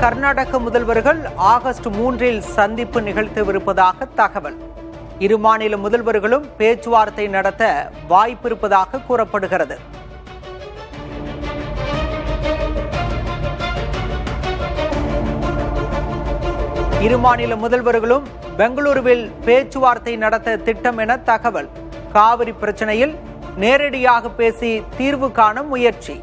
கர்நாடக முதல்வர்கள் ஆகஸ்ட் 3 சந்திப்பு நிகழ்த்தவிருப்பதாக தகவல். இரு மாநில முதல்வர்களும் பேச்சுவார்த்தை நடத்த வாய்ப்பிருப்பதாக கூறப்படுகிறது. இரு மாநில முதல்வர்களும் பெங்களூருவில் பேச்சுவார்த்தை நடத்த திட்டம் என தகவல். காவிரி பிரச்சனையில் நேரடியாக பேசி தீர்வு காண முயற்சி.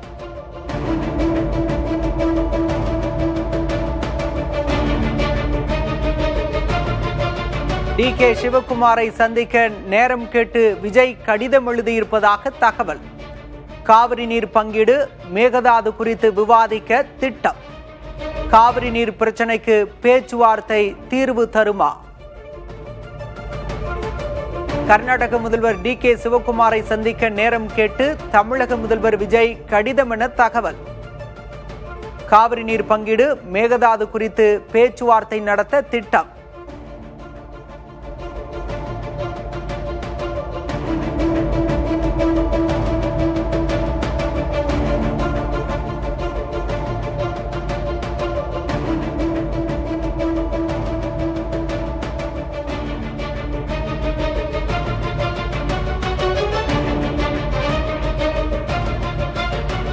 டி.கே. சிவகுமாரை சந்திக்க நேரம் கேட்டு விஜய் கடிதம் எழுதியிருப்பதாக தகவல். காவிரி நீர் பங்கீடு, மேகதாது குறித்து விவாதிக்க திட்டம். காவிரி நீர் பிரச்சனைக்கு பேச்சுவார்த்தை தீர்வு தருமா? கர்நாடக முதல்வர் டி.கே. சிவகுமாரை சந்திக்க நேரம் கேட்டு தமிழக முதல்வர் விஜய் கடிதம் என தகவல். காவிரி நீர் பங்கீடு, மேகதாது குறித்து பேச்சுவார்த்தை நடத்த திட்டம்.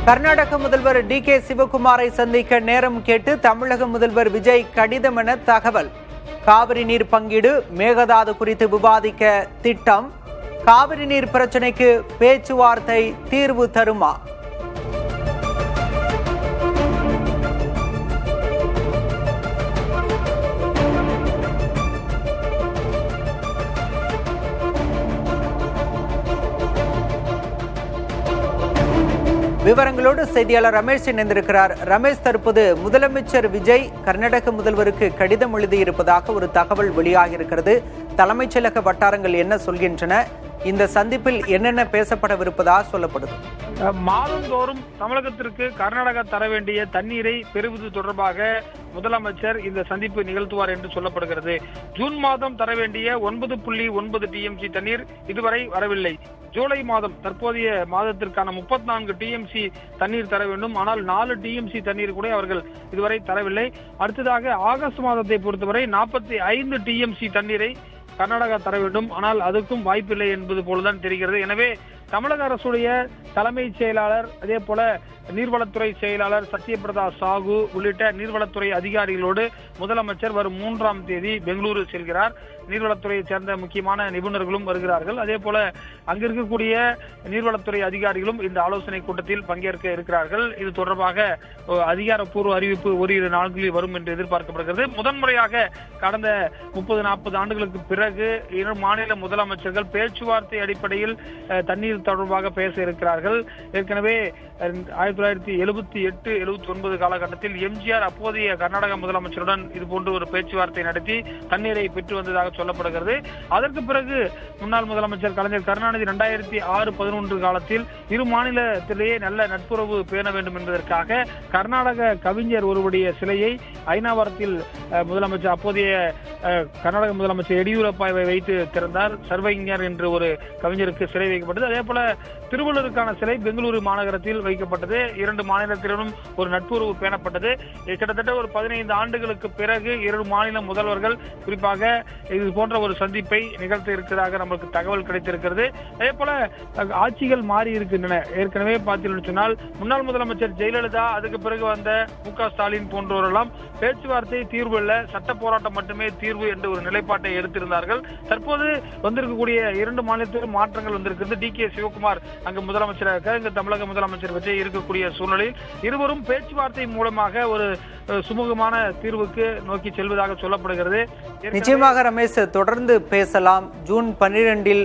கர்நாடக முதல்வர் டி.கே. சிவகுமாரை சந்திக்க நேரம் கேட்டு தமிழக முதல்வர் விஜய் கடிதம் என தகவல். காவிரி நீர் பங்கீடு, மேகதாது குறித்து விவாதிக்க திட்டம். காவிரி நீர் பிரச்சனைக்கு பேச்சுவார்த்தை தீர்வு தருமா? விவரங்களோடு செய்தியாளர் ரமேஷ் இணைந்திருக்கிறார். ரமேஷ், தற்போது முதலமைச்சர் விஜய் கர்நாடக முதல்வருக்கு கடிதம் எழுதியிருப்பதாக ஒரு தகவல் வெளியாகியிருக்கிறது. தலைமைச் செயலக வட்டாரங்கள் என்ன சொல்கின்றன? இந்த சந்திப்பில் என்னென்ன பேசப்படவிருப்பதாக சொல்லப்படுது? மாதந்தோறும் தமிழகத்திற்கு கர்நாடகா தர வேண்டிய தண்ணீரை பெறுவது தொடர்பாக முதலமைச்சர் இந்த சந்திப்பு நிகழ்த்துவார் என்று சொல்லப்படுகிறது. ஜூன் மாதம் தர வேண்டிய 9.9 டிஎம்சி தண்ணீர் இதுவரை வரவில்லை. ஜூலை மாதம் தற்போதைய மாதத்திற்கான 34 டிஎம்சி தண்ணீர் தர வேண்டும். ஆனால் 4 டிஎம்சி தண்ணீர் கூட அவர்கள் இதுவரை தரவில்லை. அடுத்ததாக ஆகஸ்ட் மாதத்தை பொறுத்தவரை 45 டிஎம்சி தண்ணீரை கர்நாடகா தர வேண்டும். ஆனால் அதுக்கும் வாய்ப்பில்லை என்பது போலதான் தெரிகிறது. எனவே தமிழக அரசுடைய தலைமைச் செயலாளர், அதே போல நீர்வளத்துறை செயலாளர் சத்யபிரதா சாகு உள்ளிட்ட நீர்வளத்துறை அதிகாரிகளோடு முதலமைச்சர் வரும் 3ஆம் தேதி பெங்களூரு செல்கிறார். நீர்வளத்துறையை சேர்ந்த முக்கியமான நிபுணர்களும் வருகிறார்கள். அதே போல அங்கிருக்கக்கூடிய நீர்வளத்துறை அதிகாரிகளும் இந்த ஆலோசனை கூட்டத்தில் பங்கேற்க இருக்கிறார்கள். இது தொடர்பாக அதிகாரப்பூர்வ அறிவிப்பு ஓரிரு நாட்களில் வரும் என்று எதிர்பார்க்கப்படுகிறது. முதன்முறையாக கடந்த 30-40 ஆண்டுகளுக்கு பிறகு இரு மாநில முதலமைச்சர்கள் பேச்சுவார்த்தை அடிப்படையில் தண்ணீர் தொடர்பாக பேச இருக்கிறார்கள். ஏற்கனவே 1978-79 காலகட்டத்தில் எம்ஜிஆர் அப்போதைய கர்நாடக முதலமைச்சருடன் இதுபோன்று ஒரு பேச்சுவார்த்தை நடத்தி தண்ணீரை பெற்று வந்ததாக சொல்லப்படுகிறது. அதற்கு பிறகு முன்னாள் முதலமைச்சர் கலைஞர் கருணாநிதி 2006-11 காலத்தில் இரு மாநிலத்திலேயே நல்ல நட்புறவு பேண வேண்டும் என்பதற்காக கர்நாடக கவிஞர் ஒருவருடைய சிலையை ஐநாவரத்தில் முதலமைச்சர் அப்போதைய கர்நாடக முதலமைச்சர் எடியூரப்பாவை வைத்து திறந்தார். சர்வஞர் என்று ஒரு கவிஞருக்கு சிலை வைக்கப்பட்டது. அதே போல திருவள்ளூருக்கான சிலை பெங்களூரு மாநகரத்தில் வைக்கப்பட்டது. இரண்டு மாநிலத்திலும் ஒரு நட்புறவு பேணப்பட்டது. கிட்டத்தட்ட ஒரு 15 ஆண்டுகளுக்கு பிறகு இரு மாநில முதல்வர்கள் குறிப்பாக இது போன்ற ஒரு சந்திப்பை நிகழ்த்த இருக்கிறதாக நமக்கு தகவல் கிடைத்திருக்கிறது. அதே போல ஆட்சிகள் மாறி இருக்கின்றன. ஏற்கனவே பார்த்தீங்கன்னு சொன்னால் முன்னாள் முதலமைச்சர் ஜெயலலிதா, அதுக்கு பிறகு வந்த மு.க. ஸ்டாலின் போன்றோரெல்லாம் பேச்சுவார்த்தை தீர்வு அல்ல, சட்ட போராட்டம் மட்டுமே தீர்வு என்ற ஒரு நிலைப்பாட்டை எடுத்திருந்தார்கள். தற்போது வந்திருக்கக்கூடிய இரண்டு மாநிலத்திலும் மாற்றங்கள் வந்திருக்கிறது. டி.கே. சிவகுமார் அங்கு முதலமைச்சராக, இங்கு தமிழக முதலமைச்சர் விஜய் இருக்கக்கூடிய சூழ்நிலையில் இருவரும் பேச்சுவார்த்தை மூலமாக ஒரு சுமூகமான தீர்வுக்கு நோக்கி செல்வதாக சொல்லப்படுகிறது. நிச்சயமாக ரமேஷ், தொடர்ந்து பேசலாம். ஜூன் 12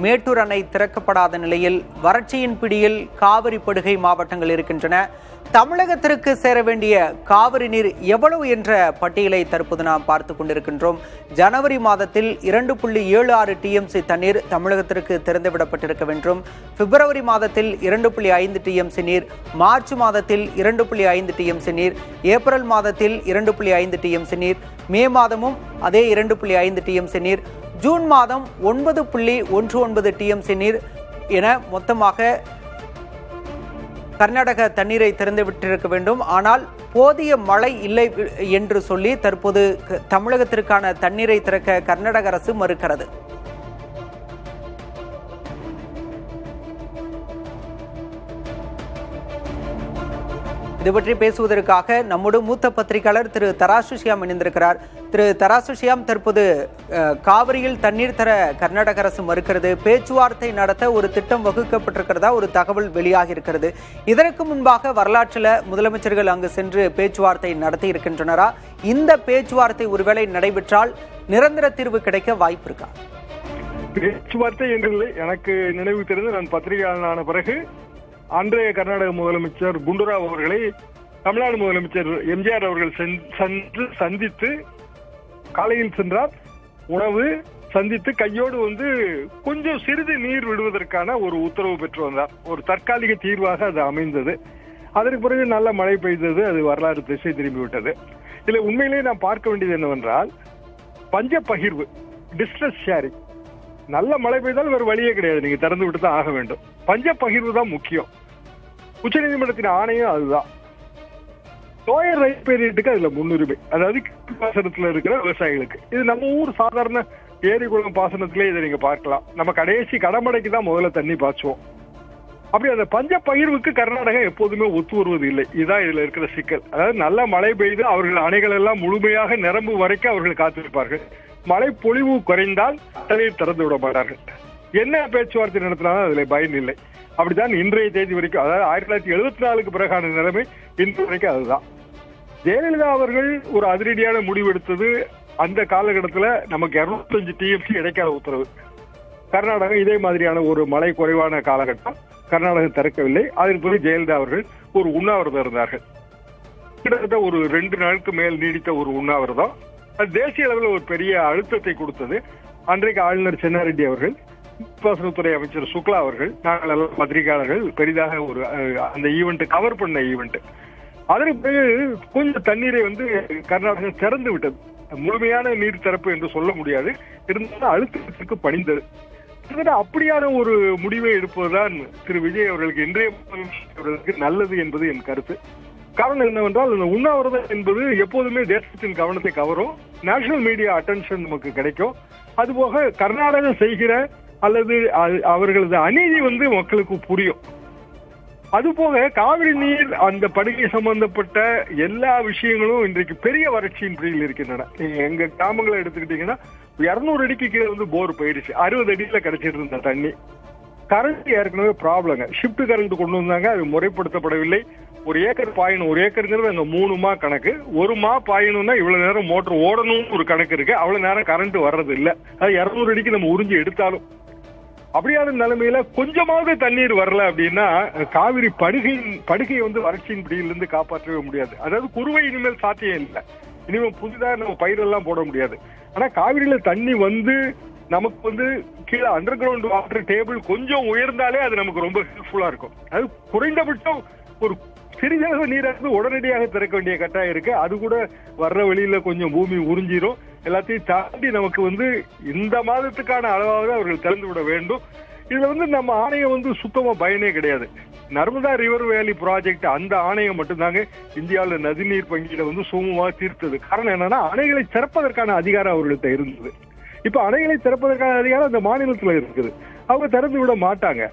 மேட்டூர் அணை திறக்கப்படாத நிலையில் வறட்சியின் பிடியில் காவிரி படுகை மாவட்டங்கள் இருக்கின்றன. தமிழகத்திற்கு சேர வேண்டிய காவிரி நீர் எவ்வளவு என்ற பட்டியலை தற்போது நாம் பார்த்து கொண்டிருக்கின்றோம். ஜனவரி மாதத்தில் 2.76 டிஎம்சி தண்ணீர் தமிழகத்திற்கு திறந்துவிடப்பட்டிருக்க வேண்டும். பிப்ரவரி மாதத்தில் 2.5 டிஎம்சி நீர், மார்ச் மாதத்தில் 2.5 டிஎம்சி நீர், ஏப்ரல் மாதத்தில் 2.5 டிஎம்சி நீர், மே மாதமும் அதே 2.5 டிஎம்சி நீர், ஜூன் மாதம் 9.19 டிஎம்சி நீர் என மொத்தமாக கர்நாடக தண்ணீரை திறந்து விட்டிருக்க வேண்டும். ஆனால் போதிய மழை இல்லை என்று சொல்லி தற்போது தமிழகத்திற்கான தண்ணீரை திறக்க கர்நாடக அரசு மறுக்கிறது. இது பற்றி பேசுவதற்காக நம்மோடு மூத்த பத்திரிகையாளர் திரு தராசு ஷியாம் இணைந்திருக்கிறார். திரு தராசு ஷியாம், தற்போது காவிரியில் தண்ணீர் தர கர்நாடக அரசு மறுக்கிறது. பேச்சுவார்த்தை நடத்த ஒரு திட்டம் வகுக்கப்பட்டிருக்கிறதா ஒரு தகவல் வெளியாகி இருக்கிறது. இதற்கு முன்பாக வரலாற்றில் முதலமைச்சர்கள் அங்கு சென்று பேச்சுவார்த்தை நடத்தி இருக்கின்றனரா? இந்த பேச்சுவார்த்தை ஒருவேளை நடைபெற்றால் நிரந்தர தீர்வு கிடைக்க வாய்ப்பு இருக்கா? பேச்சுவார்த்தை என்று எனக்கு நினைவு தெரிந்து நான் பத்திரிகையாளனான பிறகு அன்றைய கர்நாடக முதலமைச்சர் குண்டுராவ் அவர்களை தமிழ்நாடு முதலமைச்சர் எம்ஜிஆர் அவர்கள் சென்று சந்தித்து, காலையில் சென்றார், உணவு சந்தித்து கையோடு கொஞ்சம் சிறிது நீர் விடுவதற்கான ஒரு உத்தரவு பெற்று வந்தார். ஒரு தற்காலிக தீர்வாக அது அமைந்தது. அதற்கு பிறகு நல்ல மழை பெய்தது. அது வரலாறு திசை திரும்பிவிட்டது. இதுல உண்மையிலேயே நாம் பார்க்க வேண்டியது என்னவென்றால், பஞ்ச பகிர்வு, டிஸ்ட்ரஸ் ஷேரிங். நல்ல மழை பெய்தால் வேறு வழியே கிடையாது, நீங்க திறந்து விட்டு தான் ஆக வேண்டும். பஞ்ச பகிர்வு தான் முக்கியம். உச்சநீதிமன்றத்தின் ஆணையம் அதுதான். லோயர் ரைட் பீரியட்டுக்கு அதுல முன்னுரிமை, அதாவது பாசனத்துல இருக்கிற விவசாயிகளுக்கு. இது நம்ம ஊர் சாதாரண ஏரி குளம் பாசனத்திலே இதை நீங்க பார்க்கலாம். நம்ம கடைசி கடமடைக்கு தான் முதல்ல தண்ணி பாய்ச்சுவோம். அப்படி அந்த பஞ்ச பகிர்வுக்கு கர்நாடகம் எப்போதுமே ஒத்து வருவது இல்லை. இதுதான் இதுல இருக்கிற சிக்கல். அதாவது நல்ல மழை பெய்து அவர்கள் அணைகள் எல்லாம் முழுமையாக நிரம்பு வரைக்கும் அவர்கள் காத்திருப்பார்கள். மழை பொழிவு குறைந்தால் தண்ணீர் திறந்து விட மாட்டார்கள். என்ன பேச்சுவார்த்தை நடத்தினாலும் அதுல பயன் இல்லை. அப்படித்தான் இன்றைய தேதி வரைக்கும், அதாவது 1974க்கு பிறகான நிலைமை இன்று வரைக்கும் அதுதான். ஜெயலலிதா அவர்கள் ஒரு அதிரடியான முடிவு எடுத்தது. அந்த காலகட்டத்தில் நமக்கு 205 TMC இடைக்கால உத்தரவு. கர்நாடகம் இதே மாதிரியான ஒரு மழை குறைவான காலகட்டம், கர்நாடகம் திறக்கவில்லை. அதற்கு பிறகு ஜெயலலிதா அவர்கள் ஒரு உண்ணாவிரதம் இருந்தார்கள். கிட்டத்தட்ட ஒரு 2 நாளுக்கு மேல் நீடித்த ஒரு உண்ணாவிரதம். அது தேசிய அளவில் ஒரு பெரிய அழுத்தத்தை கொடுத்தது. அன்றைக்கு ஆளுநர் சென்னாரெட்டி அவர்கள், பாசனத்துறை அமைச்சர் சுக்லா அவர்கள், நாங்கள் எல்லாம் பத்திரிகையாளர்கள் பெரிதாக ஒரு அந்த ஈவெண்ட் கவர் பண்ண ஈவெண்ட். அதற்கு பிறகு கொஞ்சம் தண்ணீரை கர்நாடகம் திறந்து விட்டது. முழுமையான நீர் திறப்பு என்று சொல்ல முடியாது, இருந்தாலும் அழுத்தத்திற்கு பணிந்தது. அப்படியான ஒரு முடிவை எடுப்பதுதான் திரு விஜய் அவர்களுக்கு, இன்றைய அவர்களுக்கு நல்லது என்பது என் கருத்து. காரணம் என்னவென்றால், இந்த உண்ணாவிரதம் என்பது எப்போதுமே தேசத்தின் கவனத்தை கவரும். நேஷனல் மீடியா அட்டென்ஷன் நமக்கு கிடைக்கும். அதுபோக கர்நாடகம் செய்கிற அல்லது அவர்களது அநீதி மக்களுக்கு புரியும். அதுபோக காவிரி நீர் அந்த படுகை சம்பந்தப்பட்ட எல்லா விஷயங்களும் இன்றைக்கு பெரிய வறட்சியின் பிடியில் இருக்கின்றன. எங்க கிராமங்களை எடுத்துக்கிட்டீங்கன்னா 200 அடிக்கு கீழே போர் போயிடுச்சு. 60 அடியில கிடைச்சிட்டு இருந்த தண்ணி. கரண்ட் ஏற்கனவே ப்ராப்ளங்க. ஷிப்ட் கரண்ட் கொண்டு வந்தாங்க, அது முறைப்படுத்தப்படவில்லை. 1 ஏக்கர் பாயணும். 1 ஏக்கருங்கிறது அங்க 3 மா கணக்கு. 1 மா பாயணும்னா இவ்வளவு நேரம் மோட்டர் ஓடணும் ஒரு கணக்கு இருக்கு. அவ்வளவு நேரம் கரண்ட் வர்றது இல்ல. அது 200 அடிக்கு நம்ம உறிஞ்சி எடுத்தாலும். அப்படியான நிலைமையில கொஞ்சமாவது தண்ணீர் வரல அப்படின்னா காவிரி படுகையை வறட்சியின் பிடியிலிருந்து காப்பாற்றவே முடியாது. அதாவது குறுவை இனிமேல் சாத்தியம் இல்லை. இனிமேல் புதிதாக நம்ம பயிரெல்லாம் போட முடியாது. ஆனா காவிரியில தண்ணி நமக்கு கீழே அண்டர் கிரவுண்ட் வாட்டர் டேபிள் கொஞ்சம் உயர்ந்தாலே அது நமக்கு ரொம்ப ஹெல்ப்ஃபுல்லா இருக்கும். அது குறைந்தபட்சம் ஒரு சிறிதளவு நீராக உடனடியாக திறக்க வேண்டிய கட்டாயம் இருக்கு. அது கூட வர்ற வழியில கொஞ்சம் பூமி உறிஞ்சிரும். எல்லாத்தையும் தாண்டி நமக்கு இந்த மாதத்துக்கான அளவாவது அவர்கள் திறந்து விட வேண்டும். இதுல நம்ம ஆணையம் சுத்தமா பயனே கிடையாது. நர்மதா ரிவர் வேலி ப்ராஜெக்ட் அந்த ஆணையம் மட்டும்தாங்க இந்தியாவில் நதிநீர் பங்கீடை சுமூகமாக தீர்த்தது. காரணம் என்னன்னா, அணைகளை திறப்பதற்கான அதிகாரம் அவர்கள்ட்ட இருந்தது. இப்ப அணைகளை திறப்பதற்கான அதிகாரம் அந்த மாநிலத்துல இருக்குது. அவங்க திறந்து விட மாட்டாங்க.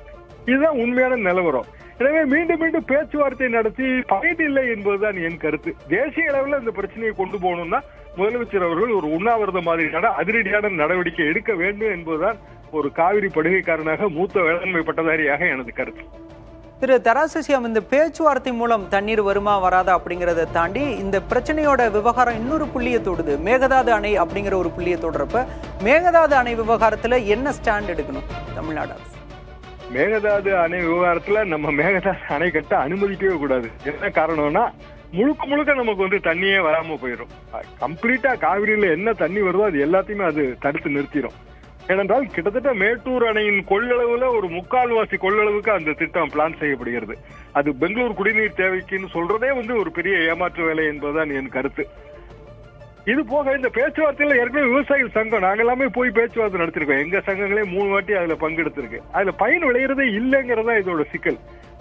இதுதான் உண்மையான நிலவரம். எனவே மீண்டும் மீண்டும் பேச்சுவார்த்தை நடத்தி பயன் இல்லை என்பதுதான் என் கருத்து. தேசிய அளவில் இந்த பிரச்சனையை கொண்டு போகணும்னா முதலமைச்சர் அவர்கள் ஒரு உண்ணாவிரதம் மாதிரியான அதிரடியான நடவடிக்கை எடுக்க வேண்டும் என்பதுதான் ஒரு காவிரி படுகைக்காரனாக மூத்த வேளாண்மை பட்டதாரியாக எனது கருத்து. திரு தராசு ஷியாம், இந்த பேச்சுவார்த்தை மூலம் தண்ணீர் வருமா வராதா அப்படிங்கறத தாண்டி இந்த பிரச்சனையோட விவகாரம் இன்னொரு புள்ளியை தொடுது. மேகதாது அணை அப்படிங்கிற ஒரு புள்ளியை தொடுறப்ப மேகதாது அணை விவகாரத்துல என்ன ஸ்டாண்ட் எடுக்கணும் தமிழ்நாடு அரசு? மேகதாது அணை விவகாரத்துல நம்ம மேகதாது அணை கட்ட அனுமதிக்கவே கூடாது. என்ன காரணம்னா, முழுக்க நமக்கு தண்ணியே வராம போயிடும். கம்ப்ளீட்டா காவிரியில என்ன தண்ணி வருதோ அது எல்லாத்தையுமே அது தடுத்து நிறுத்திடும். ஏனென்றால் கிட்டத்தட்ட மேட்டூர் அணையின் கொள்ளளவுல ஒரு 3/4 கொள்ளளவுக்கு அந்த திட்டம் பிளான் செய்யப்படுகிறது. அது பெங்களூர் குடிநீர் தேவைக்குன்னு சொல்றதே ஒரு பெரிய ஏமாற்று வேலை என்பதுதான் என் கருத்து. இது போக இந்த பேச்சுவார்த்தையில ஏற்கனவே விவசாயிகள் சங்கம் நாங்க எல்லாமே போய் பேச்சுவார்த்தை நடத்திருக்கோம். எங்க சங்கங்களே 3 வாட்டி அதுல பங்கெடுத்திருக்கு. அதுல பயன் விளையிறதே இல்லைங்கிறதா இதோட சிக்கல்.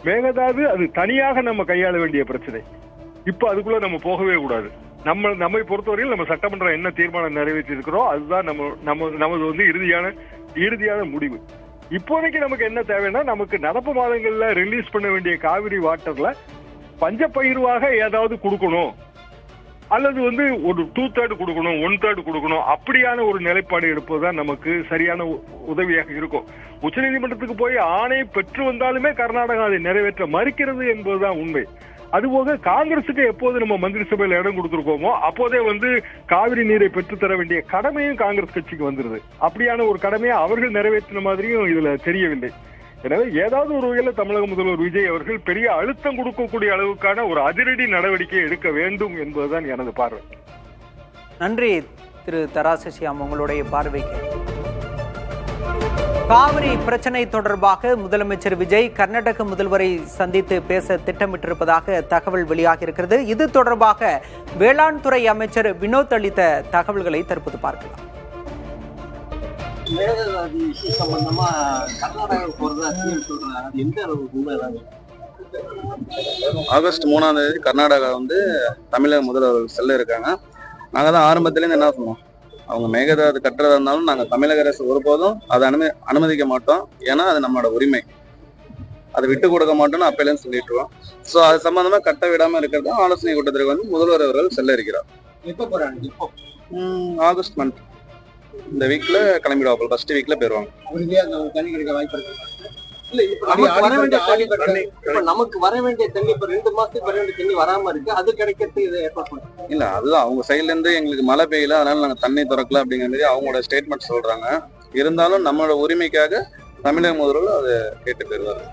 மேகதாது அது தனியாக நம்ம கையாள வேண்டிய பிரச்சனை. இப்ப அதுக்குள்ள நம்ம போகவே கூடாது. நம்மை பொறுத்தவரையில் நம்ம சட்டமன்றம் என்ன தீர்மானம் நிறைவேற்றி இருக்கிறோம் அதுதான் நமது வந்து இறுதியான முடிவு. இப்போதைக்கு நமக்கு என்ன தேவைன்னா, நமக்கு நடப்பு மாதங்கள்ல ரிலீஸ் பண்ண வேண்டிய காவிரி வாட்டர்ல பஞ்சப்பயிர்வாக ஏதாவது கொடுக்கணும், அல்லது வந்து ஒரு 2/3 கொடுக்கணும், 1/3 கொடுக்கணும், அப்படியான ஒரு நிலைப்பாடு எடுப்பதுதான் நமக்கு சரியான உதவியாக இருக்கும். உச்சநீதிமன்றத்துக்கு போய் ஆணை பெற்று வந்தாலுமே கர்நாடகா அதை நிறைவேற்ற மறுக்கிறது என்பதுதான் உண்மை. அதுபோக காங்கிரசுக்கு எப்போது நம்ம மந்திரி சபையில இடம் கொடுத்திருக்கோமோ அப்போதே வந்து காவிரி நீரை பெற்றுத்தர வேண்டிய கடமையும் காங்கிரஸ் கட்சிக்கு வந்துருது. அப்படியான ஒரு கடமையை அவர்கள் நிறைவேற்றின மாதிரியும் இதுல தெரியவில்லை. எனவே ஏதாவது ஒரு வகையில தமிழக முதல்வர் விஜய் அவர்கள் பெரிய அழுத்தம் கொடுக்கக்கூடிய அளவுக்கான ஒரு அதிரடி நடவடிக்கை எடுக்க வேண்டும் என்பதுதான் எனது பார்வை. நன்றி திரு தராசு ஷியாம், உங்களுடைய பார்வைக்கு. காவிரி பிரச்சனை தொடர்பாக முதலமைச்சர் விஜய் கர்நாடக முதல்வரை சந்தித்து பேச திட்டமிட்டிருப்பதாக தகவல் வெளியாகி இருக்கிறது. இது தொடர்பாக வேளாண் துறை அமைச்சர் வினோத் அளித்த தகவல்களை தற்போது பார்க்கலாம். மேகதாது இஷ்யூ சம்பந்தமா கர்நாடகா போறதா சொல்றாங்க, அது எந்த அளவுக்கு உண்மை? ஆகஸ்ட் 3ஆம் தேதி கர்நாடகா வந்து தமிழக முதல்வர்கள் செல்ல இருக்காங்க. நாங்கள் தான் ஆரம்பத்திலேருந்து என்ன சொன்னோம், அவங்க மேகதாது கட்டுறதா இருந்தாலும் நாங்கள் தமிழக அரசு ஒருபோதும் அதை அனுமதிக்க மாட்டோம். ஏன்னா அது நம்மளோட உரிமை, அதை விட்டு கொடுக்க மாட்டோம்னு அப்பையிலேருந்து சொல்லிட்டுருவோம். ஸோ அது சம்பந்தமா கட்ட விடாம இருக்கிறதா ஆலோசனை கூட்டத்திற்கு வந்து முதல்வர் அவர்கள் செல்ல இருக்கிறார். எப்போ போறாங்க? இப்போ ஆகஸ்ட் மந்த் இந்த வீக்ல கிளம்பிடுவாங்க, ஃபர்ஸ்ட் வீக்ல போயிருவாங்க. தண்ணி கிடைக்க வாய்ப்பு இருக்கு. நமக்கு வர வேண்டிய தண்ணி இப்ப 2 மாசத்துக்கு வர வேண்டிய தண்ணி வராம இருக்கு, அது கிடைக்கிறதுக்கு இதை ஏற்பாடு பண்ணுங்க. இல்ல அதுதான் அவங்க சைட்ல இருந்து எங்களுக்கு மழை பெய்யல, அதனால நாங்க தண்ணி திறக்கல அப்படிங்கிற மாதிரி அவங்களோட ஸ்டேட்மெண்ட் சொல்றாங்க. இருந்தாலும் நம்மளோட உரிமைக்காக தமிழக முதல்வர் அதை கேட்டு போயிருவாரு.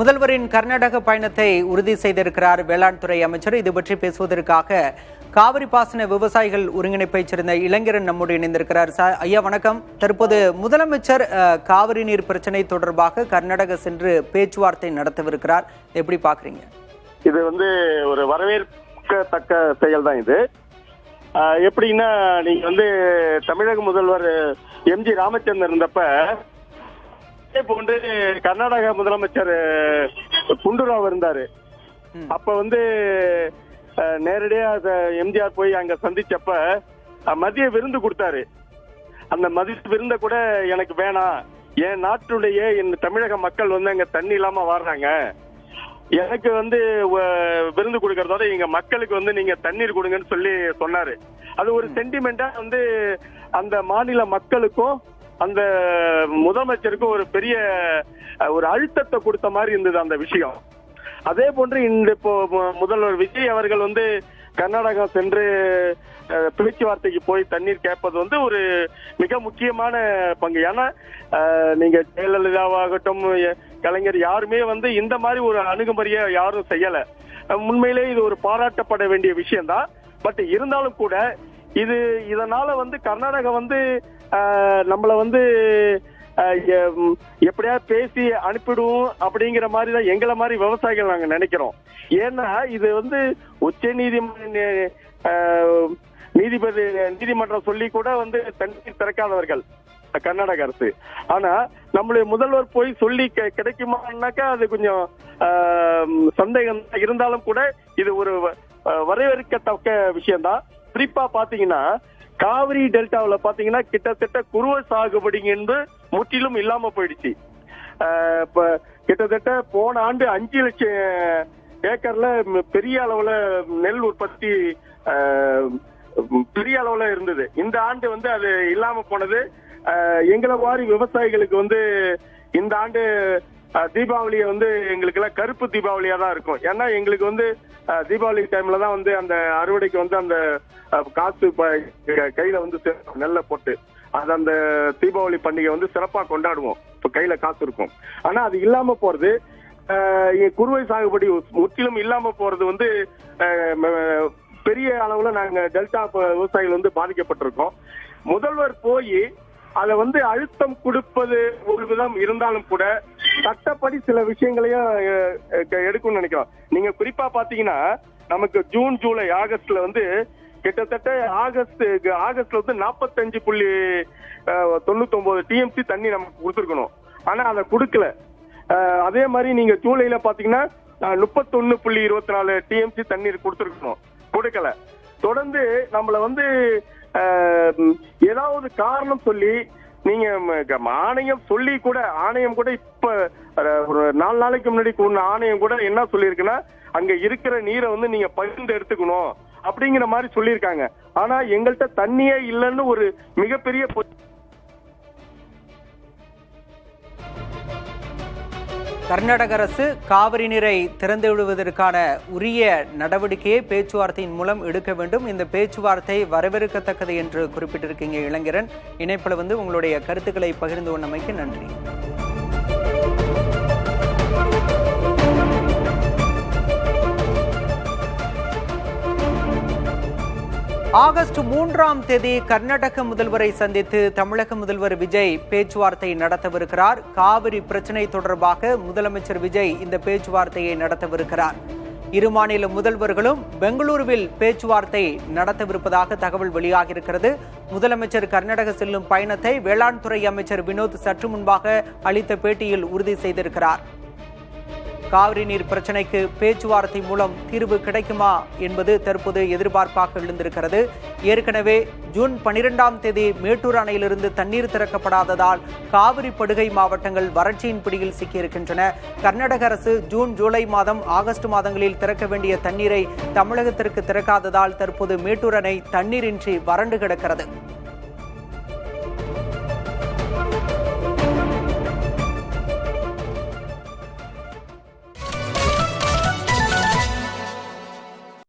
முதல்வரின் கர்நாடக பயணத்தை உறுதி செய்திருக்கிறார் வேளாண் துறை அமைச்சர். இது பற்றி பேசுவதற்காக காவிரி பாசன விவசாயிகள் ஒருங்கிணைப்பை சேர்ந்த இளைஞரன் நம்முடைய இணைந்திருக்கிறார். சார், ஐயா வணக்கம். தற்போது முதலமைச்சர் காவிரி நீர் பிரச்சனை தொடர்பாக கர்நாடகா சென்று பேச்சுவார்த்தை நடத்தவிருக்கிறார், எப்படி பாக்குறீங்க? இது வந்து ஒரு வரவேற்கத்தக்க செயல் தான் இது. எப்படின்னா, நீங்க வந்து தமிழக முதல்வர் எம்ஜி ராமச்சந்திரன் இருந்தப்ப இதே போன்று கர்நாடக முதலமைச்சர் குண்டுராவ் இருந்தாரு. அப்ப வந்து நேரடியா எம்ஜிஆர் போய் அங்க சந்திச்சப்ப மதிய விருந்து கொடுத்தாரு. அந்த மதிய விருந்த கூட எனக்கு வேணாம், என் நாட்டுடைய என் தமிழக மக்கள் வந்து அங்க தண்ணி இல்லாம வாடுறாங்க, எனக்கு வந்து விருந்து கொடுக்கறதோட எங்க மக்களுக்கு வந்து நீங்க தண்ணீர் கொடுங்கன்னு சொல்லி சொன்னாரு. அது ஒரு சென்டிமெண்டா வந்து அந்த மாநில மக்களுக்கும் அந்த முதலமைச்சருக்கும் ஒரு பெரிய ஒரு அழுத்தத்தை கொடுத்த மாதிரி இருந்தது அந்த விஷயம். அதே போன்று இப்போ முதல்வர் விஜய் அவர்கள் வந்து கர்நாடகா சென்று பேச்சுவார்த்தைக்கு போய் தண்ணீர் கேட்பது வந்து ஒரு மிக முக்கியமான பங்கு. ஏன்னா நீங்க ஜெயலலிதாவாகட்டும் கலைஞர் யாருமே வந்து இந்த மாதிரி ஒரு அணுகுமுறையை யாரும் செய்யல. உண்மையிலே இது ஒரு பாராட்டப்பட வேண்டிய விஷயம்தான். பட் இருந்தாலும் கூட இதனால வந்து கர்நாடகா வந்து நம்மள வந்து எப்படியா பேசி அனுப்பிடுவோம் அப்படிங்கிற மாதிரி தான் எங்களை மாதிரி விவசாயிகள் நாங்க நினைக்கிறோம். ஏன்னா இது வந்து உச்ச நீதிமன்றம் சொல்லி கூட வந்து தண்ணீர் திறக்காதவர்கள் கர்நாடக அரசு. ஆனா நம்மளுடைய முதல்வர் போய் சொல்லி கிடைக்குமானாக்கா அது கொஞ்சம் சந்தேகம் இருந்தாலும் கூட இது ஒரு வரவேற்கத்தக்க விஷயம்தான். குறிப்பா பாத்தீங்கன்னா காவிரி டெல்டாவில பாத்தீங்கன்னா கிட்டத்தட்ட குறுவை சாகுபடி என்று முற்றிலும் இல்லாம போயிடுச்சு. இப்ப கிட்டத்தட்ட போன ஆண்டு 5 லட்சம் ஏக்கர்ல பெரிய அளவுல நெல் உற்பத்தி பெரிய அளவுல இருந்தது. இந்த ஆண்டு வந்து அது இல்லாம போனது. எங்களை மாதிரி விவசாயிகளுக்கு வந்து இந்த ஆண்டு தீபாவளியை வந்து எங்களுக்கு எல்லாம் கருப்பு தீபாவளியா தான் இருக்கும். ஏன்னா எங்களுக்கு வந்து தீபாவளி டைம்ல தான் வந்து அந்த அறுவடைக்கு வந்து அந்த காசு கையில வந்து நெல்லை போட்டு அது அந்த தீபாவளி பண்டிகை வந்து சிறப்பா கொண்டாடுவோம். இப்ப கையில காசு இருக்கும். ஆனா அது இல்லாம போறது, குறுவை சாகுபடி முற்றிலும் இல்லாம போறது வந்து பெரிய அளவுல நாங்க டெல்டா விவசாயிகள் வந்து பாதிக்கப்பட்டிருக்கோம். முதல்வர் போய் அதை வந்து அழுத்தம் கொடுப்பது ஒரு விதம் இருந்தாலும் கூட சட்டப்படி சில விஷயங்களையும் எடுக்கணும்னு நினைக்கிறோம். நீங்க குறிப்பா பாத்தீங்கன்னா நமக்கு ஜூன் ஜூலை ஆகஸ்ட்ல வந்து கிட்டத்தட்ட ஆகஸ்ட்ல வந்து 45.99 டிஎம்சி தண்ணி நமக்கு கொடுத்துருக்கணும். ஆனா அதை கொடுக்கல. அதே மாதிரி நீங்க ஜூலைல பாத்தீங்கன்னா 31.24 டிஎம்சி தண்ணீர் கொடுத்துருக்கணும், கொடுக்கல. தொடர்ந்து நம்மள வந்து ஏதாவது காரணம் சொல்லி நீங்க ஆணையம் சொல்லி கூட, ஆணையம் கூட இப்ப ஒரு 4 நாளைக்கு முன்னாடி ஆணையம் கூட என்ன சொல்லியிருக்குன்னா, அங்க இருக்கிற நீரை வந்து நீங்க பகிர்ந்து எடுத்துக்கணும் அப்படிங்கிற மாதிரி சொல்லியிருக்காங்க. ஆனா எங்கள்கிட்ட தண்ணியே இல்லைன்னு ஒரு மிகப்பெரிய கர்நாடக அரசு காவிரி நீரை திறந்து விடுவதற்கான உரிய நடவடிக்கையை பேச்சுவார்த்தையின் மூலம் எடுக்க வேண்டும். இந்த பேச்சுவார்த்தை வரவேற்கத்தக்கது என்று குறிப்பிட்டிருக்கீங்க இளங்கரன். இணைப்பில் வந்து உங்களுடைய கருத்துக்களை பகிர்ந்து கொண்டமைக்கு நன்றி. ஆகஸ்ட் 3ஆம் தேதி கர்நாடக முதல்வரை சந்தித்து தமிழக முதல்வர் விஜய் பேச்சுவார்த்தை நடத்தவிருக்கிறார். காவிரி பிரச்சினை தொடர்பாக முதலமைச்சர் விஜய் இந்த பேச்சுவார்த்தையை நடத்தவிருக்கிறார். இரு மாநில முதல்வர்களும் பெங்களூருவில் பேச்சுவார்த்தை நடத்தவிருப்பதாக தகவல் வெளியாகியிருக்கிறது. முதலமைச்சர் கர்நாடக செல்லும் பயணத்தை வேளாண் துறை அமைச்சர் வினோத் சற்று முன்பாக அளித்த பேட்டியில் உறுதி செய்திருக்கிறார். காவிரி நீர் பிரச்சினைக்கு பேச்சுவார்த்தை மூலம் தீர்வு கிடைக்குமா என்பது தற்போது எதிர்பார்ப்பாக எழுந்திருக்கிறது. ஏற்கனவே ஜூன் 12ஆம் தேதி மேட்டூர் அணையிலிருந்து தண்ணீர் திறக்கப்படாததால் காவிரி படுகை மாவட்டங்கள் வறட்சியின் பிடியில் சிக்கியிருக்கின்றன. கர்நாடக அரசு ஜூன், ஜூலை மாதம், ஆகஸ்ட் மாதங்களில் திறக்க வேண்டிய தண்ணீரை தமிழகத்திற்கு திறக்காததால் தற்போது மேட்டூர் அணை தண்ணீரின்றி வறண்டு கிடக்கிறது.